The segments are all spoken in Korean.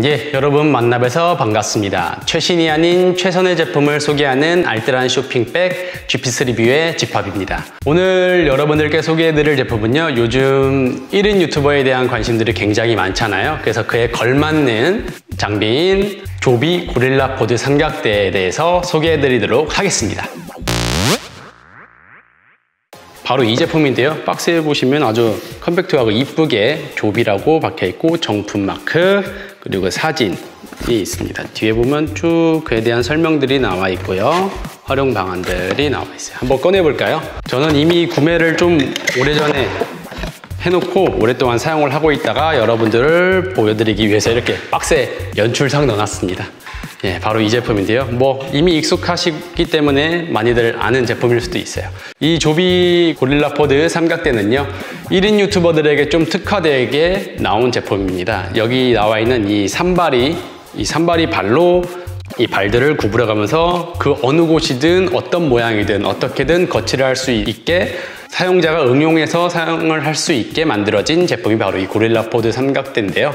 예, 여러분 만나뵈서 반갑습니다. 최신이 아닌 최선의 제품을 소개하는 알뜰한 쇼핑백 GP스 리뷰의 집합입니다. 오늘 여러분들께 소개해드릴 제품은요, 요즘 1인 유튜버에 대한 관심들이 굉장히 많잖아요. 그래서 그에 걸맞는 장비인 조비 고릴라 포드 삼각대에 대해서 소개해드리도록 하겠습니다. 바로 이 제품인데요. 박스에 보시면 아주 컴팩트하고 이쁘게 조비라고 박혀있고 정품 마크 그리고 사진이 있습니다. 뒤에 보면 쭉 그에 대한 설명들이 나와 있고요. 활용 방안들이 나와 있어요. 한번 꺼내볼까요? 저는 이미 구매를 좀 오래전에 해놓고 오랫동안 사용을 하고 있다가 여러분들을 보여드리기 위해서 이렇게 박스에 연출상 넣어놨습니다. 예, 바로 이 제품인데요. 이미 익숙하시기 때문에 많이들 아는 제품일 수도 있어요. 이 조비 고릴라 포드 삼각대는요, 1인 유튜버들에게 좀 특화되게 나온 제품입니다. 여기 나와 있는 이 산발이 발로 이 발들을 구부려가면서 그 어느 곳이든 어떤 모양이든 어떻게든 거치를 할 수 있게 사용자가 응용해서 사용을 할 수 있게 만들어진 제품이 바로 이 고릴라 포드 삼각대인데요.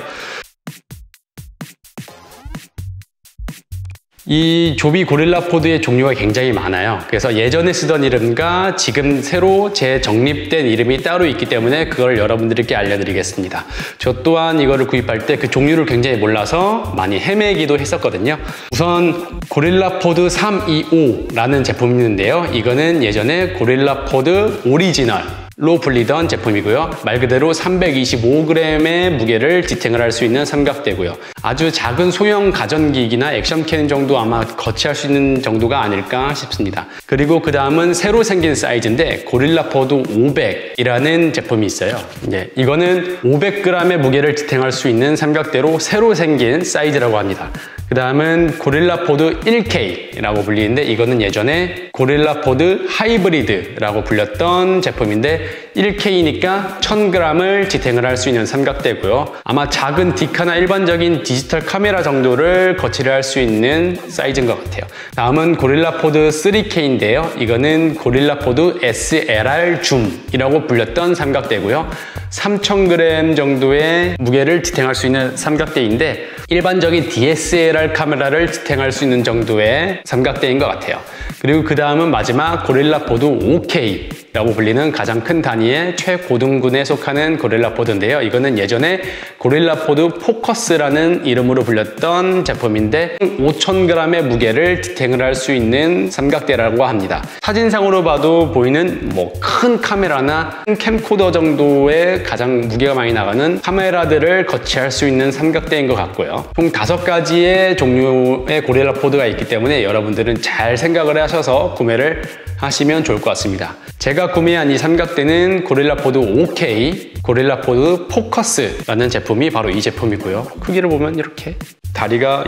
이 조비 고릴라 포드의 종류가 굉장히 많아요. 그래서 예전에 쓰던 이름과 지금 새로 재정립된 이름이 따로 있기 때문에 그걸 여러분들께 알려드리겠습니다. 저 또한 이거를 구입할 때 그 종류를 굉장히 몰라서 많이 헤매기도 했었거든요. 우선 고릴라 포드 325라는 제품이 있는데요. 이거는 예전에 고릴라 포드 오리지널 로 불리던 제품이고요. 말 그대로 325g의 무게를 지탱을 할 수 있는 삼각대고요. 아주 작은 소형 가전기기나 액션캠 정도 아마 거치할 수 있는 정도가 아닐까 싶습니다. 그리고 그 다음은 새로 생긴 사이즈인데 고릴라 포드 500이라는 제품이 있어요. 네, 이거는 500g의 무게를 지탱할 수 있는 삼각대로 새로 생긴 사이즈라고 합니다. 그 다음은 고릴라 포드 1K라고 불리는데 이거는 예전에 고릴라 포드 하이브리드라고 불렸던 제품인데 1K니까 1000g을 지탱을 할 수 있는 삼각대고요. 아마 작은 디카나 일반적인 디지털 카메라 정도를 거치를 할 수 있는 사이즈인 것 같아요. 다음은 고릴라 포드 3K인데요. 이거는 고릴라 포드 SLR 줌이라고 불렸던 삼각대고요. 3000g 정도의 무게를 지탱할 수 있는 삼각대인데 일반적인 DSLR 카메라를 지탱할 수 있는 정도의 삼각대인 것 같아요. 그리고 그 다음은 마지막 고릴라 포드 5K라고 불리는 가장 큰 단위의 최고등군에 속하는 고릴라 포드인데요. 이거는 예전에 고릴라 포드 포커스라는 이름으로 불렸던 제품인데 5000g의 무게를 지탱을 할 수 있는 삼각대라고 합니다. 사진상으로 봐도 보이는 큰 카메라나 캠코더 정도의 가장 무게가 많이 나가는 카메라들을 거치할 수 있는 삼각대인 것 같고요. 총 5가지의 종류의 고릴라 포드가 있기 때문에 여러분들은 잘 생각을 하셔서 구매를 하시면 좋을 것 같습니다. 제가 구매한 이 삼각대는 고릴라 포드 5K, 고릴라 포드 포커스라는 제품이 바로 이 제품이고요. 크기를 보면 이렇게 다리가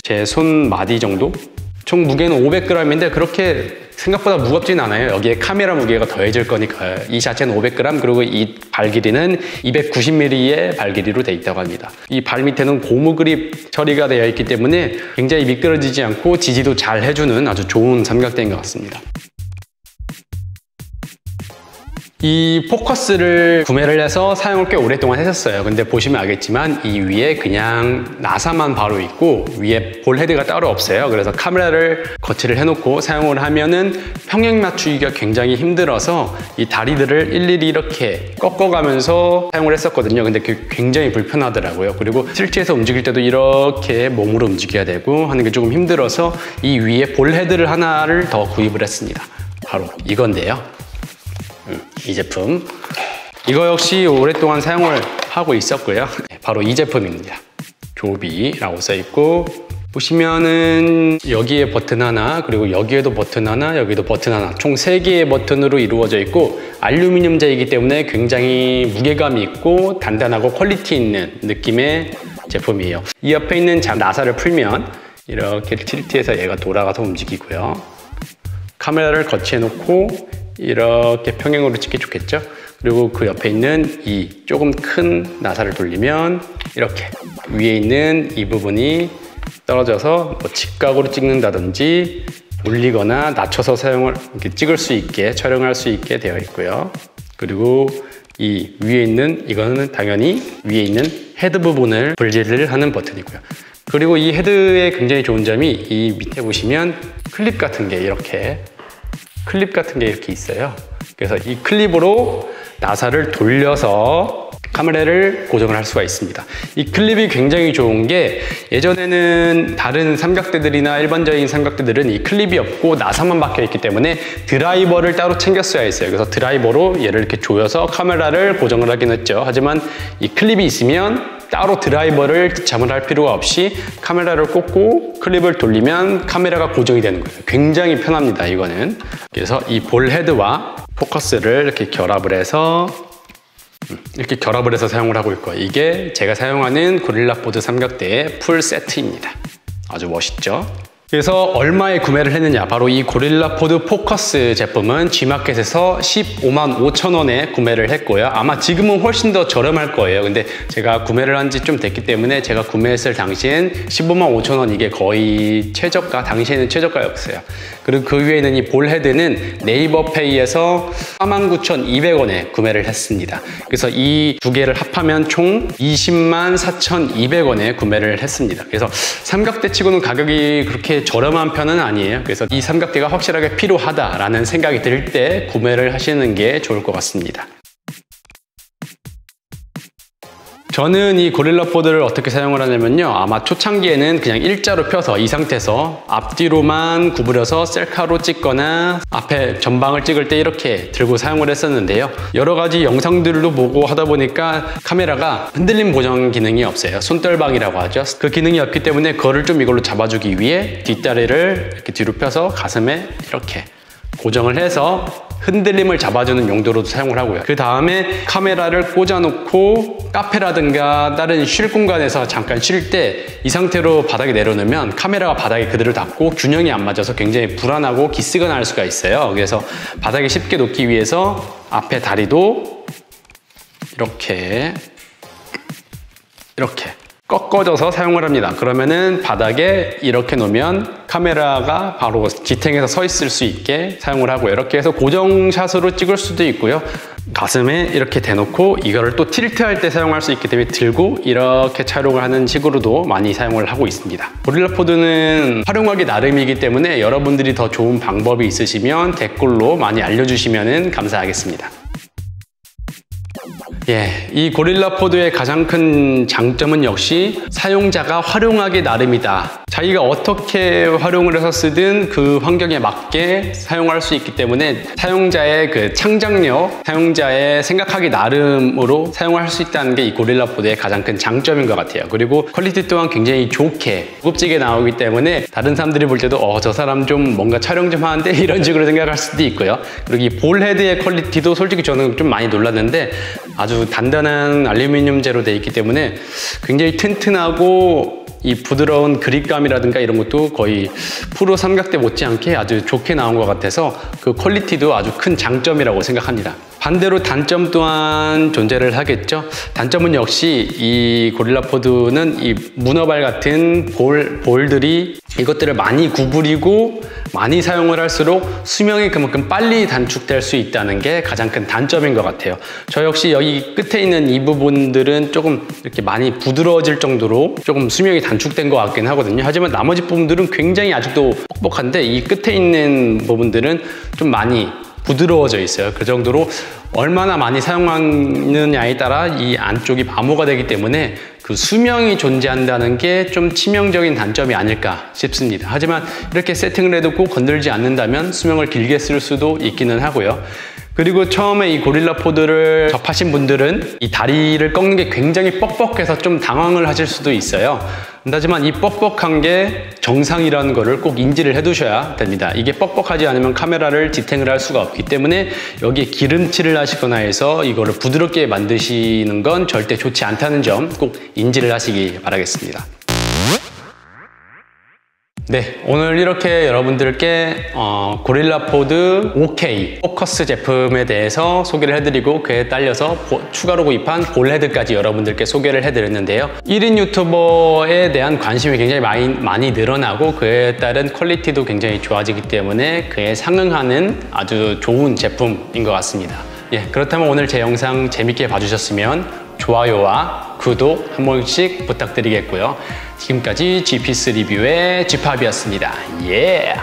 제 손 마디 정도? 총 무게는 500g인데 그렇게 생각보다 무겁진 않아요. 여기에 카메라 무게가 더해질 거니까 이 자체는 500g 그리고 이 발 길이는 290mm의 발 길이로 되어 있다고 합니다. 이 발 밑에는 고무 그립 처리가 되어 있기 때문에 굉장히 미끄러지지 않고 지지도 잘 해주는 아주 좋은 삼각대인 것 같습니다. 이 포커스를 구매를 해서 사용을 꽤 오랫동안 했었어요. 근데 보시면 알겠지만 이 위에 그냥 나사만 바로 있고 위에 볼 헤드가 따로 없어요. 그래서 카메라를 거치를 해놓고 사용을 하면은 평행 맞추기가 굉장히 힘들어서 이 다리들을 일일이 이렇게 꺾어가면서 사용을 했었거든요. 근데 그게 굉장히 불편하더라고요. 그리고 실제에서 움직일 때도 이렇게 몸으로 움직여야 되고 하는 게 조금 힘들어서 이 위에 볼 헤드를 하나를 더 구입을 했습니다. 바로 이건데요. 이 제품, 이거 역시 오랫동안 사용을 하고 있었고요. 바로 이 제품입니다. 조비라고 써있고 보시면은 여기에 버튼 하나, 그리고 여기에도 버튼 하나, 여기도 버튼 하나, 총 3개의 버튼으로 이루어져 있고 알루미늄재이기 때문에 굉장히 무게감이 있고 단단하고 퀄리티 있는 느낌의 제품이에요. 이 옆에 있는 나사를 풀면 이렇게 틸트해서 얘가 돌아가서 움직이고요. 카메라를 거치해 놓고 이렇게 평행으로 찍기 좋겠죠? 그리고 그 옆에 있는 이 조금 큰 나사를 돌리면 이렇게 위에 있는 이 부분이 떨어져서 직각으로 찍는다든지 올리거나 낮춰서 이렇게 찍을 수 있게 촬영할 수 있게 되어 있고요. 그리고 이 위에 있는 이거는 당연히 위에 있는 헤드 부분을 분리를 하는 버튼이고요. 그리고 이 헤드의 굉장히 좋은 점이 이 밑에 보시면 클립 같은 게 이렇게 있어요. 그래서 이 클립으로 나사를 돌려서 카메라를 고정을 할 수가 있습니다. 이 클립이 굉장히 좋은 게 예전에는 다른 삼각대들이나 일반적인 삼각대들은 이 클립이 없고 나사만 박혀 있기 때문에 드라이버를 따로 챙겼어야 했어요. 그래서 드라이버로 얘를 이렇게 조여서 카메라를 고정을 하긴 했죠. 하지만 이 클립이 있으면 따로 드라이버를 지참을 할 필요가 없이 카메라를 꽂고 클립을 돌리면 카메라가 고정이 되는 거예요. 굉장히 편합니다, 이거는. 그래서 이 볼 헤드와 포커스를 이렇게 결합을 해서 사용을 하고 있고요. 이게 제가 사용하는 고릴라포드 삼각대의 풀 세트입니다. 아주 멋있죠? 그래서 얼마에 구매를 했느냐, 바로 이 고릴라포드 포커스 제품은 G마켓에서 15만 5천 원에 구매를 했고요. 아마 지금은 훨씬 더 저렴할 거예요. 근데 제가 구매를 한 지 좀 됐기 때문에 제가 구매했을 당시엔 15만 5천 원, 이게 거의 최저가, 당시에는 최저가였어요. 그리고 그 위에 있는 이 볼 헤드는 네이버페이에서 49,200원에 구매를 했습니다. 그래서 이 두 개를 합하면 총 20만 4,200원에 구매를 했습니다. 그래서 삼각대 치고는 가격이 그렇게 저렴한 편은 아니에요. 그래서 이 삼각대가 확실하게 필요하다라는 생각이 들 때 구매를 하시는 게 좋을 것 같습니다. 저는 이 고릴라포드를 어떻게 사용을 하냐면요, 아마 초창기에는 그냥 일자로 펴서 이 상태에서 앞뒤로만 구부려서 셀카로 찍거나 앞에 전방을 찍을 때 이렇게 들고 사용을 했었는데요. 여러 가지 영상들도 보고 하다 보니까 카메라가 흔들림 보정 기능이 없어요. 손떨방이라고 하죠. 그 기능이 없기 때문에 그거를 좀 이걸로 잡아주기 위해 뒷다리를 이렇게 뒤로 펴서 가슴에 이렇게 고정을 해서 흔들림을 잡아주는 용도로도 사용을 하고요. 그 다음에 카메라를 꽂아놓고 카페라든가 다른 쉴 공간에서 잠깐 쉴 때 이 상태로 바닥에 내려놓으면 카메라가 바닥에 그대로 닿고 균형이 안 맞아서 굉장히 불안하고 기스가 날 수가 있어요. 그래서 바닥에 쉽게 놓기 위해서 앞에 다리도 이렇게 꺾어져서 사용을 합니다. 그러면은 바닥에 이렇게 놓으면 카메라가 바로 지탱해서 서 있을 수 있게 사용을 하고요. 이렇게 해서 고정샷으로 찍을 수도 있고요. 가슴에 이렇게 대놓고 이거를 또 틸트할 때 사용할 수 있기 때문에 들고 이렇게 촬영을 하는 식으로도 많이 사용을 하고 있습니다. 고릴라포드는 활용하기 나름이기 때문에 여러분들이 더 좋은 방법이 있으시면 댓글로 많이 알려주시면 감사하겠습니다. 이 고릴라포드의 가장 큰 장점은 역시 사용자가 활용하기 나름이다. 자기가 어떻게 활용을 해서 쓰든 그 환경에 맞게 사용할 수 있기 때문에 사용자의 그 창작력, 사용자의 생각하기 나름으로 사용할 수 있다는 게 이 고릴라포드의 가장 큰 장점인 것 같아요. 그리고 퀄리티 또한 굉장히 좋게 고급지게 나오기 때문에 다른 사람들이 볼 때도 저 사람 좀 뭔가 촬영 좀 하는데 이런 식으로 생각할 수도 있고요. 그리고 이 볼 헤드의 퀄리티도 솔직히 저는 좀 많이 놀랐는데 아주 단단한 알루미늄 재로 되어 있기 때문에 굉장히 튼튼하고 이 부드러운 그립감이라든가 이런 것도 거의 프로 삼각대 못지않게 아주 좋게 나온 것 같아서 그 퀄리티도 아주 큰 장점이라고 생각합니다. 반대로 단점 또한 존재를 하겠죠. 단점은 역시 이 고릴라포드는 이 문어발 같은 볼들이 이것들을 많이 구부리고 많이 사용을 할수록 수명이 그만큼 빨리 단축될 수 있다는 게 가장 큰 단점인 것 같아요. 저 역시 여기 끝에 있는 이 부분들은 조금 이렇게 많이 부드러워질 정도로 조금 수명이 단축된 것 같긴 하거든요. 하지만 나머지 부분들은 굉장히 아직도 뻑뻑한데 이 끝에 있는 부분들은 좀 많이 부드러워져 있어요. 그 정도로 얼마나 많이 사용하느냐에 따라 이 안쪽이 마모가 되기 때문에 그 수명이 존재한다는 게 좀 치명적인 단점이 아닐까 싶습니다. 하지만 이렇게 세팅을 해도 꼭 건들지 않는다면 수명을 길게 쓸 수도 있기는 하고요. 그리고 처음에 이 고릴라포드를 접하신 분들은 이 다리를 꺾는 게 굉장히 뻑뻑해서 좀 당황을 하실 수도 있어요. 하지만 이 뻑뻑한 게 정상이라는 거를 꼭 인지를 해 두셔야 됩니다. 이게 뻑뻑하지 않으면 카메라를 지탱을 할 수가 없기 때문에 여기에 기름칠을 하시거나 해서 이거를 부드럽게 만드시는 건 절대 좋지 않다는 점 꼭 인지를 하시기 바라겠습니다. 오늘 이렇게 여러분들께 고릴라포드 5K 포커스 제품에 대해서 소개를 해드리고 그에 딸려서 추가로 구입한 볼 헤드까지 여러분들께 소개를 해드렸는데요. 1인 유튜버에 대한 관심이 굉장히 많이 늘어나고 그에 따른 퀄리티도 굉장히 좋아지기 때문에 그에 상응하는 아주 좋은 제품인 것 같습니다. 그렇다면 오늘 제 영상 재밌게 봐주셨으면 좋아요와 구독 한 번씩 부탁드리겠고요. 지금까지 G피스 리뷰의 G팝이었습니다. 예!